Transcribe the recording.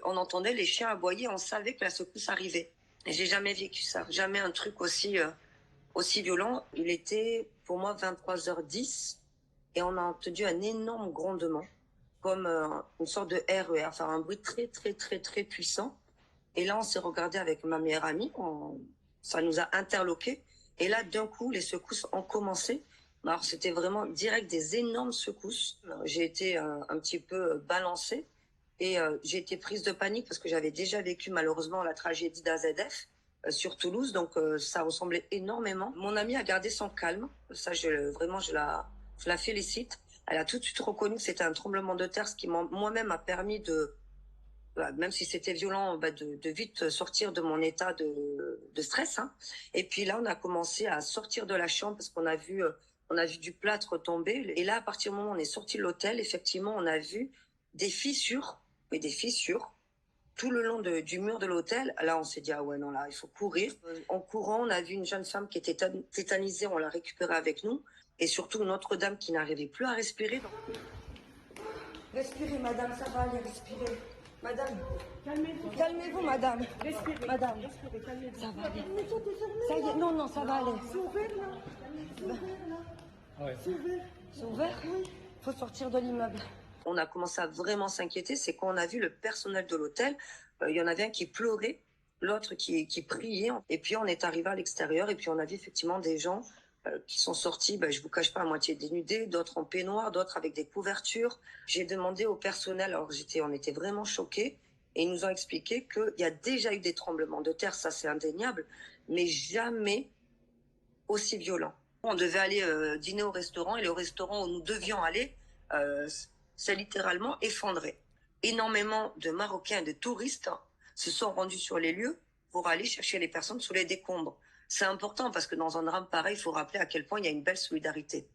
on entendait les chiens aboyer, on savait que la secousse arrivait. Et j'ai jamais vécu ça, jamais un truc aussi violent. Il était pour moi 23h10 et on a entendu un énorme grondement, comme une sorte de RER, enfin un bruit très très très très puissant. Et là, on s'est regardé avec ma meilleure amie, ça nous a interloqués. Et là, d'un coup, les secousses ont commencé. Alors, c'était vraiment direct des énormes secousses. J'ai été un petit peu balancée et j'ai été prise de panique parce que j'avais déjà vécu malheureusement la tragédie d'AZF sur Toulouse, donc ça ressemblait énormément. Mon amie a gardé son calme, ça vraiment je la félicite. Elle a tout de suite reconnu que c'était un tremblement de terre, ce qui moi-même a permis de, même si c'était violent, de vite sortir de mon état de stress. Hein. Et puis là, on a commencé à sortir de la chambre parce on a vu du plâtre tomber. Et là, à partir du moment où on est sorti de l'hôtel, effectivement, on a vu des fissures, mais des fissures tout le long du mur de l'hôtel. Là, on s'est dit, ah ouais, non, là, il faut courir. En courant, on a vu une jeune femme qui était tétanisée, on l'a récupérée avec nous. Et surtout, une autre dame qui n'arrivait plus à respirer. Respirez, madame, ça va aller, respirez. Madame, calmez-vous. Calmez-vous, madame. Respirez. Madame, respirez, calmez-vous. Ça va aller. Ça y est, non, non, ça va aller. C'est ouvert, là. C'est ouvert, là. Ouais. C'est ouvert. C'est ouvert? Oui. Il faut sortir de l'immeuble. On a commencé à vraiment s'inquiéter, c'est quand on a vu le personnel de l'hôtel, il y en avait un qui pleurait, l'autre qui priait, et puis on est arrivé à l'extérieur, et puis on a vu effectivement des gens qui sont sortis, je vous cache pas, à moitié dénudés, d'autres en peignoir, d'autres avec des couvertures. J'ai demandé au personnel, alors on était vraiment choqués, et ils nous ont expliqué qu'il y a déjà eu des tremblements de terre, ça c'est indéniable, mais jamais aussi violents. On devait aller dîner au restaurant, et le restaurant où nous devions aller, s'est littéralement effondré. Énormément de Marocains et de touristes se sont rendus sur les lieux pour aller chercher les personnes sous les décombres. C'est important parce que dans un drame pareil, il faut rappeler à quel point il y a une belle solidarité.